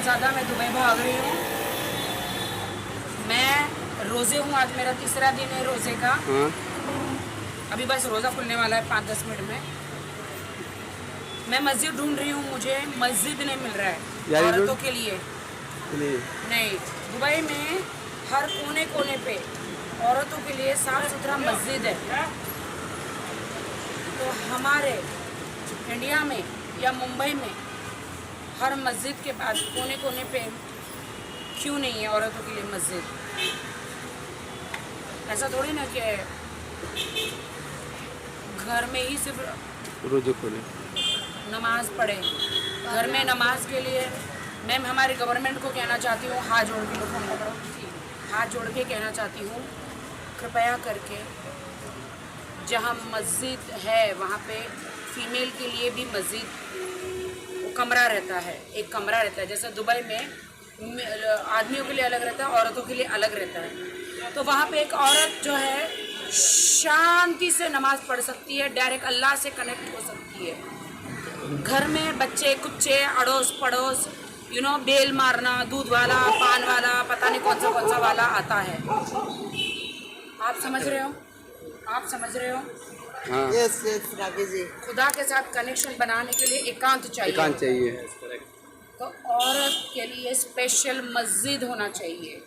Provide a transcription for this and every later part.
बहुत ज़्यादा। मैं दुबई भाग रही हूँ। मैं रोज़े हूँ, आज मेरा तीसरा दिन है रोज़े का। हाँ। अभी बस रोज़ा खुलने वाला है 5-10 मिनट में। मैं मस्जिद ढूंढ रही हूँ, मुझे मस्जिद नहीं मिल रहा है औरतों के लिए। नहीं, दुबई में हर कोने कोने पे औरतों के लिए साफ सुथरा मस्जिद है। तो हमारे इंडिया में या मुंबई में हर मस्जिद के पास कोने कोने पे क्यों नहीं है औरतों के लिए मस्जिद? ऐसा थोड़ी ना कि घर में ही सिर्फ रोजे खोले नमाज पढ़े। घर में नमाज के लिए मैं हमारी गवर्नमेंट को कहना चाहती हूँ, हाथ जोड़ के फोन पकड़ो, हाथ जोड़ के कहना चाहती हूँ, कृपया करके जहाँ मस्जिद है वहाँ पे फीमेल के लिए भी मस्जिद वो कमरा रहता है, एक कमरा रहता है। जैसे दुबई में आदमियों के लिए अलग रहता है, औरतों के लिए अलग रहता है। तो वहाँ पे एक औरत जो है शांति से नमाज पढ़ सकती है, डायरेक्ट अल्लाह से कनेक्ट हो सकती है। घर में बच्चे कुच्चे अड़ोस पड़ोस बेल मारना, दूध वाला, पान वाला, पता नहीं कौन सा वाला आता है। आप समझ रहे हो? आप समझ रहे हो? हाँ। यस रागे जी। खुदा के साथ कनेक्शन बनाने के लिए एकांत चाहिए। एकांत चाहिए। तो औरत के लिए स्पेशल मस्जिद होना चाहिए।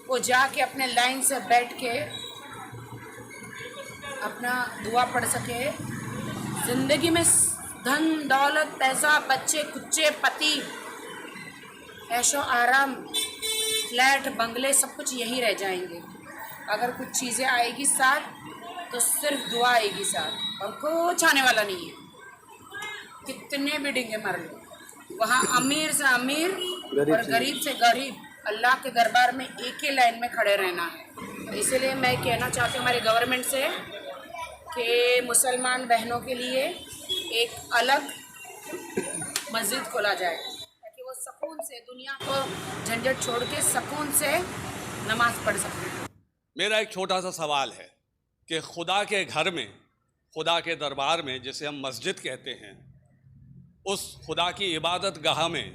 वो जाके अपने लाइन से बैठ के अपना दुआ पढ़ सके। जिंदगी में धन दौलत पैसा बच्चे कुच्चे पति ऐशो आराम फ्लैट बंगले सब कुछ यही रह जाएंगे। अगर कुछ चीज़ें आएगी साथ तो सिर्फ दुआ आएगी साथ, और कुछ आने वाला नहीं है। कितने भी डिंगे मर लो, वहाँ अमीर से अमीर और गरीब से गरीब अल्लाह के दरबार में एक ही लाइन में खड़े रहना है। तो इसीलिए मैं कहना चाहती हूँ हमारी गवर्नमेंट से कि मुसलमान बहनों के लिए एक अलग मस्जिद खोला जाए, ताकि वो सुकून से दुनिया को झंझट छोड़ के सुकून से नमाज पढ़ सकें। मेरा एक छोटा सा सवाल है कि खुदा के घर में, खुदा के दरबार में, जिसे हम मस्जिद कहते हैं, उस खुदा की इबादत गाह में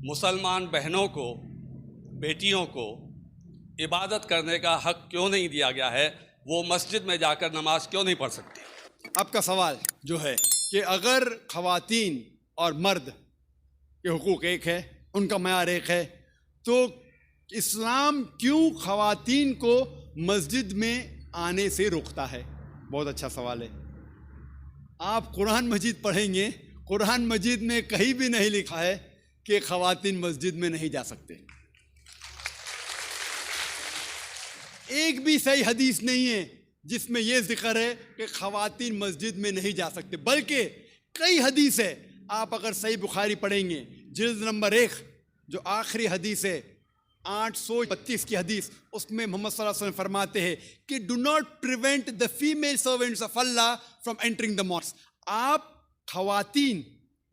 मुसलमान बहनों को, बेटियों को इबादत करने का हक क्यों नहीं दिया गया है? वो मस्जिद में जाकर नमाज क्यों नहीं पढ़ सकती? आपका सवाल जो है कि अगर ख़वातीन और मर्द के हुकूक एक है, उनका मयार एक है, तो इस्लाम क्यों ख़वातीन को मस्जिद में आने से रोकता है? बहुत अच्छा सवाल है। आप कुरान मजीद पढ़ेंगे, कुरान मजीद में कहीं भी नहीं लिखा है कि ख़वातीन मस्जिद में नहीं जा सकते। एक भी सही हदीस नहीं है जिसमें यह जिक्र है कि ख़वातीन मस्जिद में नहीं जा सकते, बल्कि कई हदीस है। आप अगर सही बुखारी पढ़ेंगे, जिल्द नंबर 1 जो आखिरी हदीस है 832 की हदीस, उसमें मोहम्मद सल्लल्लाहु अलैहि वसल्लम फरमाते हैं कि do not prevent the female servants of Allah from entering the mosque. आप ख़वातीन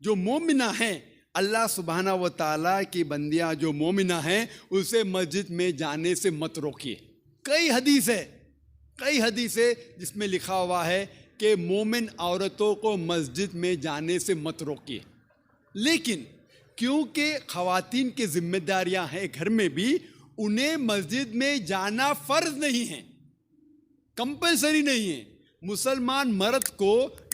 जो मोमिना हैं, अल्लाह सुब्हाना व तआला की बंदियाँ जो मोमिना हैं, उसे मस्जिद में जाने से मत रोकिए। कई हदीस है जिसमें लिखा हुआ है कि मोमिन औरतों को मस्जिद में जाने से मत रोकिए। लेकिन क्योंकि ख़वातीन की जिम्मेदारियां हैं घर में भी, उन्हें मस्जिद में जाना फ़र्ज नहीं है, कंपलसरी नहीं है। मुसलमान मर्द को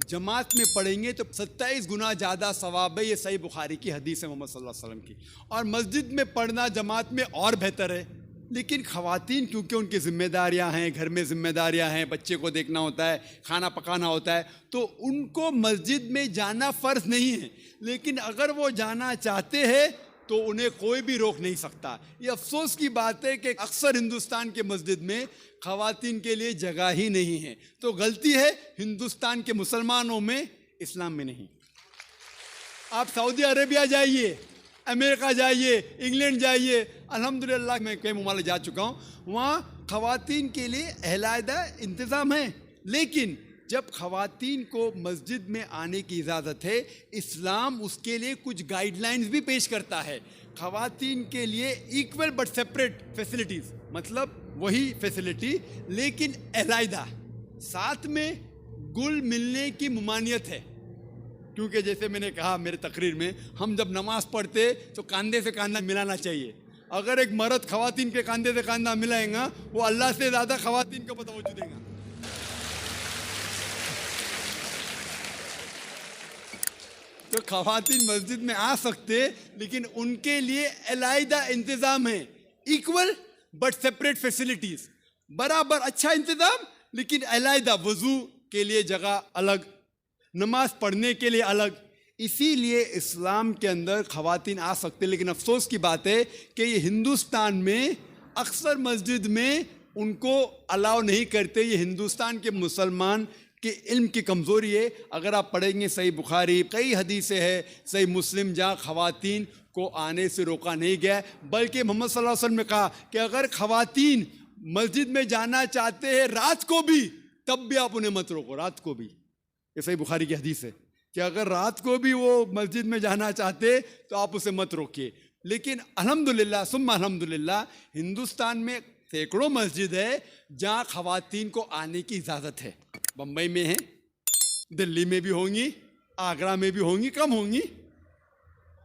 जमात में पढ़ेंगे तो 27 गुना ज़्यादा सवाब है। ये सही बुखारी की हदीस है मोहम्मद सल्लल्लाहु अलैहि वसल्लम की। और मस्जिद में पढ़ना जमात में और बेहतर है। लेकिन ख़वातीन क्योंकि उनकी जिम्मेदारियां हैं, घर में जिम्मेदारियां हैं, बच्चे को देखना होता है, खाना पकाना होता है, तो उनको मस्जिद में जाना फ़र्ज नहीं है। लेकिन अगर वो जाना चाहते हैं तो उन्हें कोई भी रोक नहीं सकता। ये अफसोस की बात है कि अक्सर हिंदुस्तान के मस्जिद में ख़वातीन के लिए जगह ही नहीं है। तो गलती है हिंदुस्तान के मुसलमानों में, इस्लाम में नहीं। आप सऊदी अरेबिया जाइए, अमेरिका जाइए, इंग्लैंड जाइए, अल्हम्दुलिल्लाह मैं कई मुमालिक जा चुका हूँ, वहाँ ख़वातीन के लिए अलहदा इंतज़ाम है। लेकिन जब ख़वातीन को मस्जिद में आने की इजाज़त है, इस्लाम उसके लिए कुछ गाइडलाइंस भी पेश करता है। ख़वातीन के लिए इक्वल बट सेपरेट फैसिलिटीज़, मतलब वही फैसिलिटी लेकिन अलहदा, साथ में गुल मिलने की ममानियत है। क्योंकि जैसे मैंने कहा मेरे तकरीर में, हम जब नमाज पढ़ते तो कंधे से कंधा मिलाना चाहिए। अगर एक मर्द खवातीन के कंधे से कंधा मिलाएगा, वो अल्लाह से ज़्यादा खवातीन को तवज्जो देगा। तो खवातीन मस्जिद में आ सकते, लेकिन उनके लिए अलहदा इंतज़ाम है, इक्वल बट सेपरेट फैसिलिटीज़, बराबर अच्छा इंतज़ाम, लेकिन अलहदा, वज़ू के लिए जगह अलग, नमाज पढ़ने के लिए अलग। इसीलिए इस्लाम के अंदर खवातीन आ सकते, लेकिन अफसोस की बात है कि ये हिंदुस्तान में अक्सर मस्जिद में उनको अलाउ नहीं करते। ये हिंदुस्तान के मुसलमान के इल्म की कमज़ोरी है। अगर आप पढ़ेंगे सही बुखारी, कई हदीसें हैं, सही मुस्लिम, जहाँ खवातीन को आने से रोका नहीं गया, बल्कि मोहम्मद सल्लल्लाहु अलैहि वसल्लम ने कहा कि अगर खवातीन मस्जिद में जाना चाहते हैं रात को भी, तब भी आप उन्हें मत रोको, रात को भी। ये सही बुखारी की हदीस है कि अगर रात को भी वो मस्जिद में जाना चाहते तो आप उसे मत रोकिए। लेकिन अल्हम्दुलिल्लाह सुम्मा अल्हम्दुलिल्लाह, हिंदुस्तान में सैकड़ों मस्जिद है जहाँ खवातीन को आने की इजाज़त है। बम्बई में है, दिल्ली में भी होंगी, आगरा में भी होंगी, कम होंगी।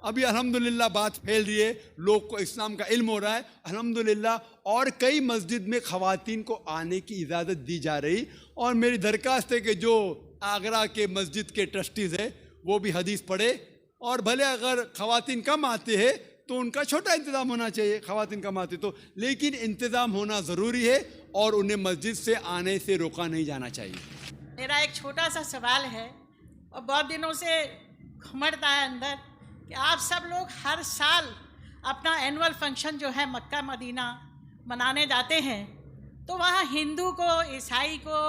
अभी अल्हम्दुलिल्लाह बात फैल रही है, लोग को इस्लाम का इल्म हो रहा है अल्हम्दुलिल्लाह, और कई मस्जिद में खवातीन को आने की इजाज़त दी जा रही। और मेरी दरख्वास्त है कि जो आगरा के मस्जिद के ट्रस्टीज़ है वो भी हदीस पढ़े, और भले अगर खवातीन कम आते हैं तो उनका छोटा इंतज़ाम होना चाहिए, खवातीन कम आते तो, लेकिन इंतज़ाम होना ज़रूरी है और उन्हें मस्जिद से आने से रोका नहीं जाना चाहिए। मेरा एक छोटा सा सवाल है और बहुत दिनों से घुमड़ता है अंदर कि आप सब लोग हर साल अपना एनुअल फंक्शन जो है मक्का मदीना मनाने जाते हैं, तो वहाँ हिंदू को, ईसाई को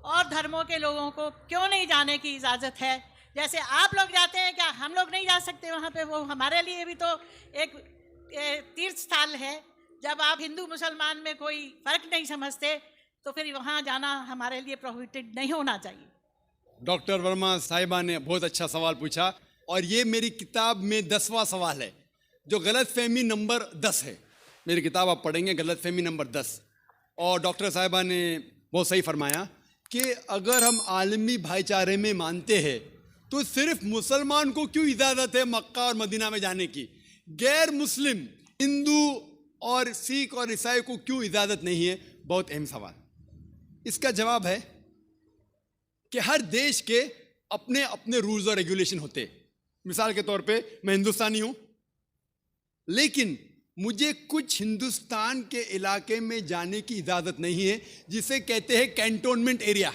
और धर्मों के लोगों को क्यों नहीं जाने की इजाज़त है? जैसे आप लोग जाते हैं, क्या हम लोग नहीं जा सकते वहाँ पे? वो हमारे लिए भी तो एक तीर्थ स्थल है। जब आप हिंदू मुसलमान में कोई फ़र्क नहीं समझते तो फिर वहाँ जाना हमारे लिए प्रोहिबिटेड नहीं होना चाहिए। डॉक्टर वर्मा साहिबा ने बहुत अच्छा सवाल पूछा, और ये मेरी किताब में 10वां सवाल है, जो गलतफहमी नंबर 10 है। मेरी किताब आप पढ़ेंगे, गलतफहमी नंबर 10। और डॉक्टर साहिबा ने बहुत सही फरमाया कि अगर हम आलमी भाईचारे में मानते हैं तो सिर्फ मुसलमान को क्यों इजाज़त है मक्का और मदीना में जाने की, गैर मुस्लिम हिंदू और सिख और ईसाई को क्यों इजाज़त नहीं है? बहुत अहम सवाल। इसका जवाब है कि हर देश के अपने अपने रूल्स और रेगुलेशन होते हैं। मिसाल के तौर पे मैं हिंदुस्तानी हूँ, लेकिन मुझे कुछ हिंदुस्तान के इलाके में जाने की इजाज़त नहीं है जिसे कहते हैं कैंटोनमेंट एरिया।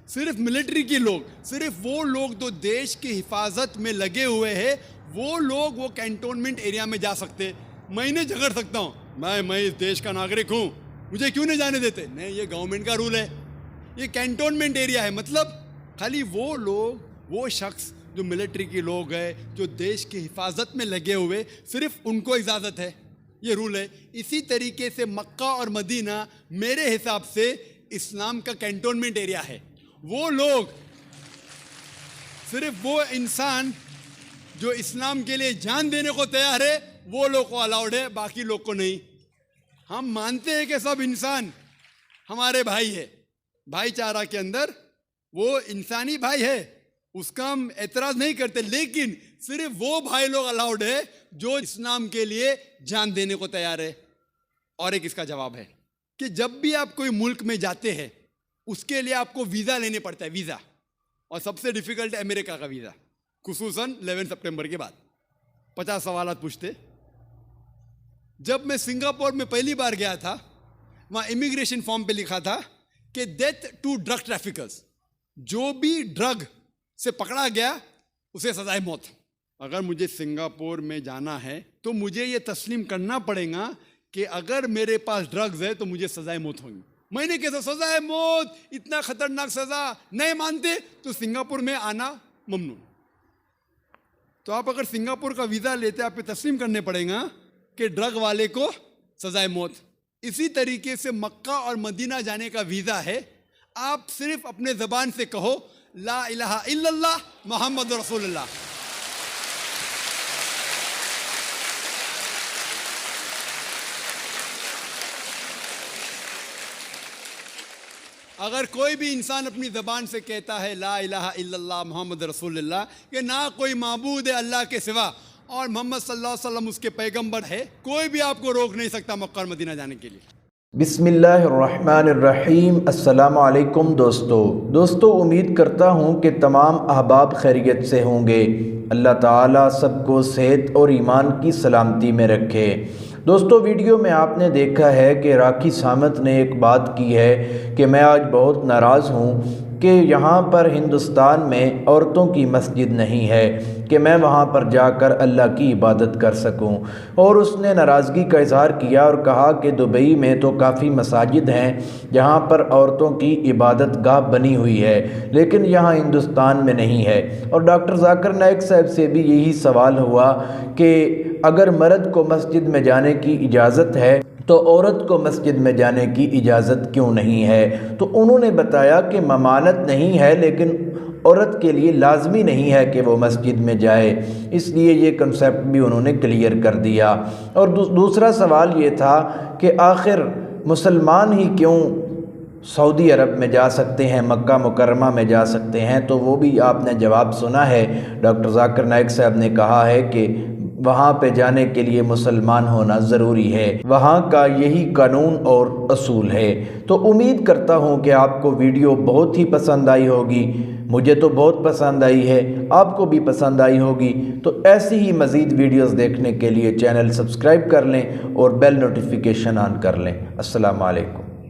सिर्फ मिलिट्री के लोग, सिर्फ वो लोग जो देश की हिफाजत में लगे हुए हैं, वो लोग वो कैंटोनमेंट एरिया में जा सकते। मैं इन्हें झगड़ सकता हूँ, मैं इस देश का नागरिक हूँ, मुझे क्यों नहीं जाने देते? नहीं, ये गवर्नमेंट का रूल है। ये कैंटोनमेंट एरिया है, मतलब खाली वो लोग, वो शख्स जो मिलिट्री के लोग हैं, जो देश की हिफाजत में लगे हुए, सिर्फ उनको इजाज़त है, ये रूल है। इसी तरीके से मक्का और मदीना मेरे हिसाब से इस्लाम का कैंटोनमेंट एरिया है। वो लोग, सिर्फ वो इंसान जो इस्लाम के लिए जान देने को तैयार है, वो लोग को अलाउड है, बाकी लोग को नहीं। हम मानते हैं कि सब इंसान हमारे भाई है, भाईचारा के अंदर वो इंसानी भाई है, उसका हम एतराज़ नहीं करते, लेकिन सिर्फ वो भाई लोग अलाउड है जो इस्लाम के लिए जान देने को तैयार है। और एक इसका जवाब है कि जब भी आप कोई मुल्क में जाते हैं उसके लिए आपको वीज़ा लेने पड़ता है, वीज़ा। और सबसे डिफ़िकल्ट है अमेरिका का वीज़ा, खुसूसन 11 सितंबर के बाद। 50 सवाल पूछते। जब मैं सिंगापुर में पहली बार गया था, वहाँ इमिग्रेशन फॉर्म पे लिखा था कि डेथ टू ड्रग ट्रैफिकर्स, जो भी ड्रग से पकड़ा गया उसे सजाए मौत। अगर मुझे सिंगापुर में जाना है तो मुझे ये तस्लीम करना पड़ेगा कि अगर मेरे पास ड्रग्स है तो मुझे सजाए मौत होगी। मैंने कैसे सजाए मौत, इतना खतरनाक सजा नहीं मानते तो सिंगापुर में आना ममनू। तो आप अगर सिंगापुर का वीज़ा लेते, आप पे तस्लीम करने पड़ेगा कि ड्रग वाले को सजाए मौत। इसी तरीके से मक्का और मदीना जाने का वीज़ा है, आप सिर्फ अपने ज़बान से कहो ला इलाहा इल्लल्लाह मोहम्मद रसूलुल्लाह। अगर कोई भी इंसान अपनी ज़बान से कहता है ला इलाहा इल्लल्लाह मोहम्मद रसूलुल्लाह, कि ना कोई माबूद है अल्लाह के सिवा और मोहम्मद सल्लल्लाहु अलैहि वसल्लम उसके पैगंबर है, कोई भी आपको रोक नहीं सकता मक्का और मदीना जाने के लिए। बिस्मिल्लाहिर्रहमानिर्रहीम। अस्सलामु अलैकुम दोस्तों, उम्मीद करता हूँ कि तमाम अहबाब खैरियत से होंगे। अल्लाह ताला सबको सेहत और ईमान की सलामती में रखे। दोस्तों, वीडियो में आपने देखा है कि राखी सामत ने एक बात की है कि मैं आज बहुत नाराज़ हूँ कि यहाँ पर हिंदुस्तान में औरतों की मस्जिद नहीं है कि मैं वहाँ पर जाकर अल्लाह की इबादत कर सकूँ। और उसने नाराज़गी का इज़हार किया और कहा कि दुबई में तो काफ़ी मसाजिद हैं जहाँ पर औरतों की इबादत गाह बनी हुई है, लेकिन यहाँ हिंदुस्तान में नहीं है। और डॉक्टर जाकिर नाइक साहब से भी यही सवाल हुआ कि अगर मर्द को मस्जिद में जाने की इजाज़त है तो औरत को मस्जिद में जाने की इजाज़त क्यों नहीं है। तो उन्होंने बताया कि ममानत नहीं है, लेकिन औरत के लिए लाजमी नहीं है कि वो मस्जिद में जाए, इसलिए ये कंसेप्ट भी उन्होंने क्लियर कर दिया। और दूसरा सवाल ये था कि आखिर मुसलमान ही क्यों सऊदी अरब में जा सकते हैं, मक्का मुकर्रमा में जा सकते हैं, तो वो भी आपने जवाब सुना है। डॉक्टर जाकिर नाइक साहब ने कहा है कि वहाँ पे जाने के लिए मुसलमान होना ज़रूरी है, वहाँ का यही कानून और असूल है। तो उम्मीद करता हूँ कि आपको वीडियो बहुत ही पसंद आई होगी। मुझे तो बहुत पसंद आई है, आपको भी पसंद आई होगी। तो ऐसी ही मज़ीद वीडियोस देखने के लिए चैनल सब्सक्राइब कर लें और बेल नोटिफिकेशन ऑन कर लें। अस्सलाम वालेकुम।